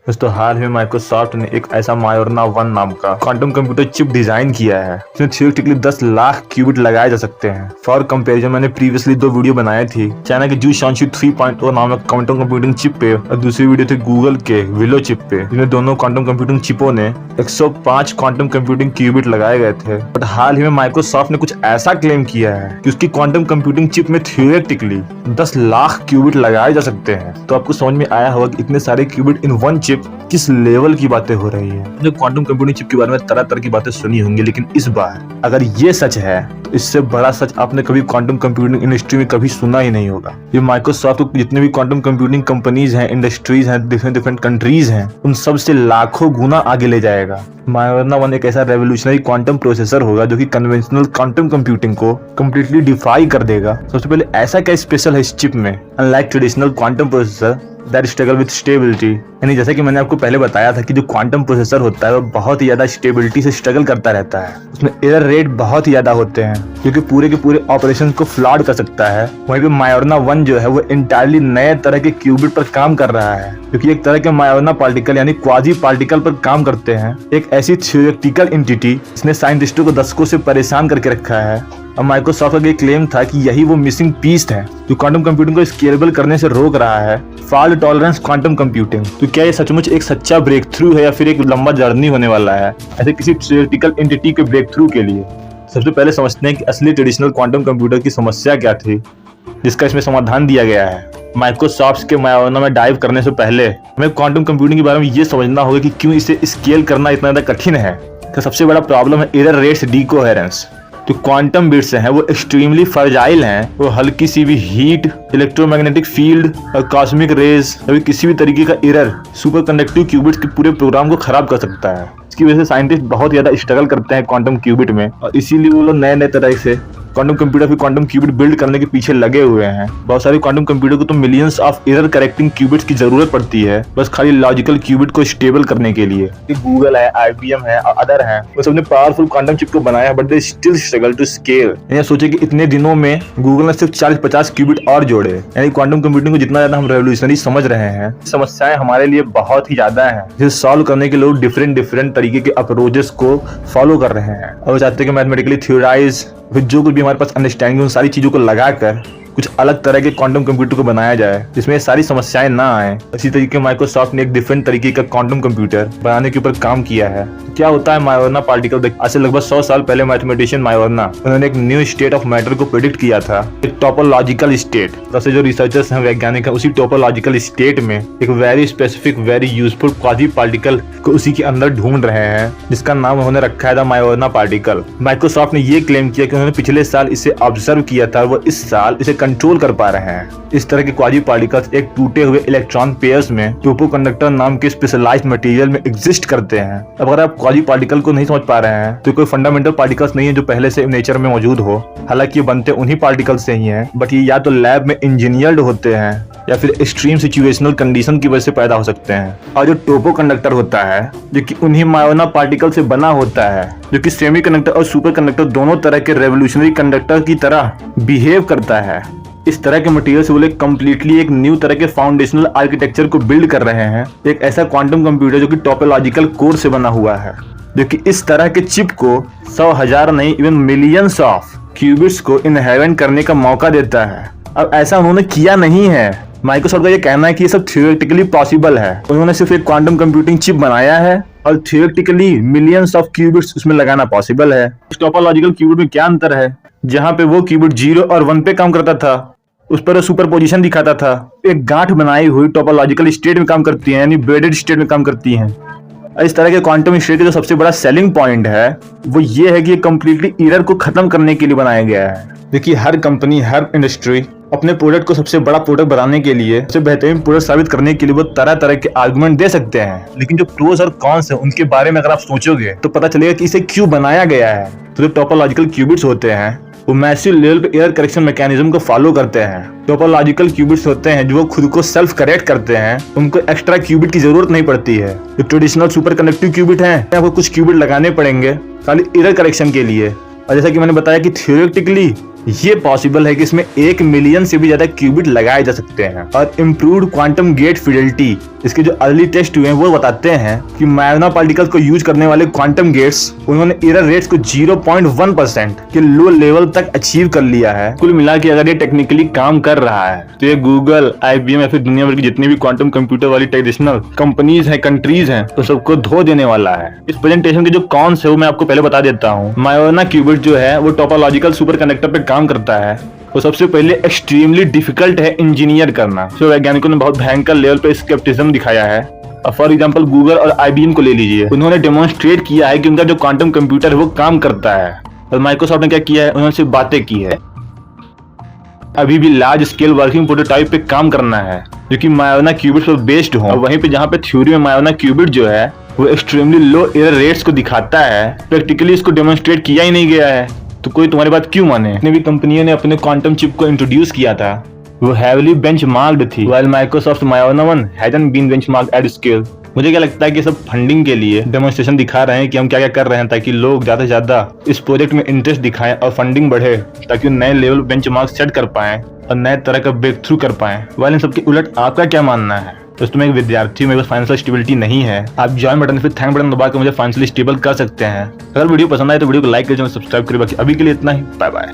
दोस्तों हाल ही में माइक्रोसॉफ्ट ने एक ऐसा मायोरना 1 नाम का क्वांटम कंप्यूटर चिप डिजाइन किया है जिसमें थियोरेटिकली 10 लाख क्यूबिट लगाए जा सकते हैं। फॉर कंपैरिजन मैंने प्रीवियसली 2 वीडियो बनाई थी, चाइना के जू शांशी 3.0 नामक क्वांटम कंप्यूटिंग चिप पे और दूसरी वीडियो थी गूगल के विलो चिप पे, जिनमें दोनों क्वांटम कंप्यूटिंग चिपों ने 105 क्वांटम कंप्यूटिंग क्यूबिट लगाए गए थे। बट हाल ही में माइक्रोसॉफ्ट ने कुछ ऐसा क्लेम किया है कि उसकी क्वांटम कंप्यूटिंग चिप में थियोरेटिकली 10 लाख क्यूबिट लगाए जा सकते हैं। तो आपको समझ में आया होगा कि इतने सारे क्यूबिट इन वन चिप किस लेवल की बातें हो रही है। जो क्वांटम कंप्यूटिंग चिप के बारे में तरह तरह की बातें सुनी होंगी, लेकिन इस बार अगर ये सच है तो इससे बड़ा सच आपने कभी क्वांटम कंप्यूटिंग इंडस्ट्री में कभी सुना ही नहीं होगा। ये माइक्रोसॉफ्ट को जितने भी क्वांटम कंप्यूटिंग कंपनीज हैं, इंडस्ट्रीज हैं, डिफरेंट कंट्रीज हैं, उन सब से लाखों गुना आगे ले जाएगा। मायोरना 1 एक ऐसा रेवोल्यूशनरी क्वांटम प्रोसेसर होगा जो कि कन्वेंशनल क्वांटम कंप्यूटिंग को कंप्लीटली डिफाई कर देगा। सबसे पहले ऐसा क्या स्पेशल है इस चिप में, unlike traditional quantum processor that struggle with stability, यानी जैसे कि मैंने आपको पहले बताया था कि जो क्वांटम प्रोसेसर होता है वो बहुत ही ज्यादा स्टेबिलिटी से स्ट्रगल करता रहता है। उसमें एरर रेट बहुत ही ज्यादा होते हैं जो कि पूरे के पूरे ऑपरेशन को फ्लॉड कर सकता है। वहीं पे मायोरना 1 जो है वो इंटायरली नए तरह के क्यूबिट पर काम कर रहा है, क्योंकि एक तरह के मायोरना पार्टिकल यानी क्वाजी पार्टिकल पर काम करते हैं। एक ऐसी थियोरेटिकल एंटिटी जिसने साइंटिस्टों को दशकों से परेशान करके रखा है। अब माइक्रोसॉफ्ट का ये क्लेम था कि यही वो मिसिंग पीस है जो क्वांटम कंप्यूटिंग को स्केलेबल करने से रोक रहा है, फॉल्ट टॉलरेंस क्वांटम कंप्यूटिंग। तो क्या ये सचमुच एक सच्चा ब्रेक थ्रू है या फिर एक लंबा जर्नी होने वाला है ऐसे किसी थियोरेटिकल एंटिटी के ब्रेक थ्रू के लिए? सबसे पहले समझते हैं कि असली ट्रेडिशनल क्वांटम कंप्यूटर की समस्या क्या थी, जिसका इसमें समाधान दिया गया है। माइक्रोसॉफ्ट के मायोरना में डाइव करने से पहले हमें क्वांटम कंप्यूटिंग के बारे में ये समझना होगा कि क्यों इसे स्केल करना इतना ज्यादा कठिन है। तो सबसे बड़ा प्रॉब्लम है एरर रेट्स डीकोहेरेंस। जो क्वांटम बिट्स हैं वो एक्सट्रीमली फ्रजाइल हैं, वो हल्की सी भी हीट, इलेक्ट्रोमैग्नेटिक फील्ड और कॉस्मिक रेज या किसी भी तरीके का एरर सुपर कंडक्टिव क्यूबिट्स के पूरे प्रोग्राम को खराब कर सकता है। इसकी वजह से साइंटिस्ट बहुत ज्यादा स्ट्रगल करते हैं क्वांटम क्यूबिट में, और इसीलिए वो लोग नए नए तरह से क्वांटम कंप्यूटर फिर क्वांटम क्यूबिट बिल्ड करने के पीछे लगे हुए हैं। बहुत सारे क्वांटम कंप्यूटर को तो millions of error correcting qubits की जरूरत पड़ती है बस खाली लॉजिकल क्यूबिट को स्टेबल करने के लिए। गूगल है, IBM है और अदर हैं, वो सबने पावरफुल क्वांटम चिप को बनाया है, but they still struggle to scale. यानी सोचे कि इतने दिनों में गूगल ने सिर्फ 40-50 क्यूबिट और जोड़े, यानी क्वांटम कंप्यूटिंग को जितना ज्यादा हम रेवोल्यूशनरी समझ रहे हैं, समस्याएं हमारे लिए बहुत ही ज्यादा है, जिसे सॉल्व करने के लोग डिफरेंट तरीके के अप्रोचेस को फॉलो कर रहे हैं और चाहते हैं कि मैथमेटिकली थ्योराइज फिर जो कुछ भी हमारे पास अंडरस्टैंडिंग उन सारी चीजों को लगाकर कुछ अलग तरह के क्वांटम कंप्यूटर को बनाया जाए जिसमें सारी समस्याएं ना आए। इसी तरीके माइक्रोसॉफ्ट ने एक डिफरेंट तरीके का क्वांटम कंप्यूटर बनाने के ऊपर काम किया है। क्या होता है मायोरना पार्टिकल? आज से लगभग 100 साल पहले मैथमेटिशियन मायोरना उन्होंने एक न्यू स्टेट ऑफ मैटर को प्रेडिक्ट किया था, एक टोपोलॉजिकल स्टेट। तब से जो रिसर्चर्स हैं, वैज्ञानिक हैं, उसी टोपोलॉजिकल स्टेट में एक very specific very useful quasi particle को उसी के अंदर ढूंढ रहे हैं, जिसका नाम उन्होंने रखा है द मायोरना पार्टिकल। माइक्रोसॉफ्ट ने ये क्लेम किया कि उन्होंने पिछले साल इसे ऑब्जर्व किया था, वो इस साल इसे कंट्रोल कर पा रहे हैं। इस तरह के क्वाजी पार्टिकल्स एक टूटे हुए इलेक्ट्रॉन पेयर्स में टोपो कंडक्टर नाम के स्पेशलाइज्ड मटेरियल में एग्जिस्ट करते हैं। अब अगर आप क्वाजी पार्टिकल को नहीं समझ पा रहे हैं तो कोई फंडामेंटल पार्टिकल्स नहीं है जो पहले से नेचर में मौजूद हो। हालांकि ये बनते उन्हीं पार्टिकल्स से ही हैं, बट ये या तो लैब में इंजीनियर्ड होते हैं या फिर एक्सट्रीम सिचुएशनल कंडीशन की वजह से पैदा हो सकते हैं। और जो टोपो कंडक्टर होता है जो कि उन्हीं मायोरना पार्टिकल से बना होता है, जो कि सेमी कंडक्टर और सुपर कंडक्टर दोनों तरह के रेवोल्यूशनरी कंडक्टर की तरह बिहेव करता है। इस तरह के मटेरियल से वो लोग कम्प्लीटली एक न्यू तरह के फाउंडेशनल आर्किटेक्चर को बिल्ड कर रहे हैं। एक ऐसा क्वांटम कंप्यूटर जो कि टोपोलॉजिकल कोर से बना हुआ है, जो कि इस तरह के चिप को 100,000 नहीं इवन मिलियंस ऑफ क्यूबिट्स को इनहेरिट करने का मौका देता है। अब ऐसा उन्होंने किया नहीं है। माइक्रोसॉफ्ट का ये कहना है कि ये सब थियोरेटिकली पॉसिबल है। उन्होंने सिर्फ एक क्वांटम कंप्यूटिंग चिप बनाया है और थियोरेटिकली मिलियंस ऑफ क्यूबिट्स उसमें लगाना पॉसिबल है। इस टोपोलॉजिकल क्यूबिट में क्या अंतर है? जहाँ पे वो क्यूबिट 0 और 1 पे काम करता था, उस पर सुपर पोजिशन दिखाता था, एक गांठ बनाई हुई टोपोलॉजिकल स्टेट में काम करती है, यानी ब्रेडेड स्टेट में काम करती है। इस तरह के क्वांटम स्टेट का जो सबसे बड़ा सेलिंग पॉइंट है वो ये है कि ये कम्प्लीटली एरर को खत्म करने के लिए बनाया गया है। देखिए, हर कंपनी, हर इंडस्ट्री अपने प्रोडक्ट को सबसे बड़ा प्रोडक्ट बनाने के लिए, सबसे बेहतरीन प्रोडक्ट साबित करने के लिए वो तरह तरह के आर्गुमेंट दे सकते हैं, लेकिन जो प्रोज और कॉन्स है उनके बारे में अगर आप सोचोगे तो पता चलेगा कि इसे क्यों बनाया गया है। तो जो टोपोलॉजिकल क्यूबिट्स होते हैं वो मैसिव लेवल पे एरर करेक्शन मैकेनिज्म को फॉलो करते हैं। टोपोलॉजिकल क्यूबिट्स होते हैं जो वो खुद को सेल्फ करेक्ट करते हैं, उनको एक्स्ट्रा क्यूबिट की जरूरत नहीं पड़ती है। जो ट्रेडिशनल सुपर कंडक्टिव क्यूबिट हैं, आपको कुछ क्यूबिट लगाने पड़ेंगे खाली एरर करेक्शन के लिए। और जैसा कि मैंने बताया कि थियोरेटिकली ये पॉसिबल है कि इसमें 1 मिलियन से भी ज्यादा क्यूबिट लगाए जा सकते हैं। और इम्प्रूव्ड क्वांटम गेट फिडेलिटी, इसके जो अर्ली टेस्ट हुए हैं वो बताते हैं कि मायोना पार्टिकल्स को यूज करने वाले क्वांटम गेट्स, उन्होंने एरर रेट्स को 0.1% के लो लेवल तक अचीव कर लिया है। कुल मिला के अगर ये टेक्निकली काम कर रहा है तो ये गूगल, IBM या फिर दुनिया भर की जितनी भी क्वांटम कंप्यूटर वाली ट्रेडिशनल कंपनीज हैं, कंट्रीज हैं, तो सबको धो देने वाला है। इस प्रेजेंटेशन के जो कॉन्स है वो मैं आपको पहले बता देता हूँ। मायोना क्यूबिट जो है वो टोपोलॉजिकल सुपर कंडक्टर पे काम करता है। वो सबसे पहले एक्सट्रीमली डिफिकल्ट है इंजीनियर करना। तो वैज्ञानिकों ने बहुत भयंकर लेवल पे स्केप्टिज्म दिखाया है। फॉर एग्जांपल गूगल और IBM को ले लीजिए, उन्होंने डेमोन्स्ट्रेट किया है कि उनका जो क्वांटम कंप्यूटर है वो काम करता है। और माइक्रोसॉफ्ट ने क्या किया है, उन्होंने सिर्फ बातें की है। अभी भी लार्ज स्केल वर्किंग प्रोटोटाइप पे काम करना है जो कि मायोना क्यूबिट पर बेस्ड हो। और वहीं पे जहाँ पे थ्योरी में मायोना क्यूबिट जो है वो एक्सट्रीमली लो एरर रेट्स को दिखाता है, प्रैक्टिकली इसको डेमोन्स्ट्रेट किया ही नहीं गया है। तो कोई तुम्हारी बात क्यों माने। जितनी भी कंपनियों ने अपने क्वांटम चिप को इंट्रोड्यूस किया था वो हैवीली बेंचमार्क्ड थी, व्हाइल माइक्रोसॉफ्ट मायोना one hasn't been benchmarked at scale. मुझे क्या लगता है कि सब फंडिंग के लिए डेमोन्स्ट्रेशन दिखा रहे हैं कि हम क्या क्या कर रहे हैं, ताकि लोग ज्यादा से ज्यादा इस प्रोजेक्ट में इंटरेस्ट दिखाएं और फंडिंग बढ़े, ताकि नए लेवल बेंचमार्क सेट कर पाएं और नए तरह का ब्रेक थ्रू कर पाएं। वाले इन सबके उलट आपका क्या मानना है। दोस्तों मैं एक विद्यार्थी, मेरे पास फाइनेंशियल स्टेबिलिटी नहीं है। आप ज्वाइन बटन फिर थैंक बटन दबा के मुझे फाइनेंशियली स्टेबल कर सकते हैं। अगर वीडियो पसंद आए तो वीडियो को लाइक करिए, सब्सक्राइब करिए। बाकी अभी के लिए इतना ही, बाय बाय।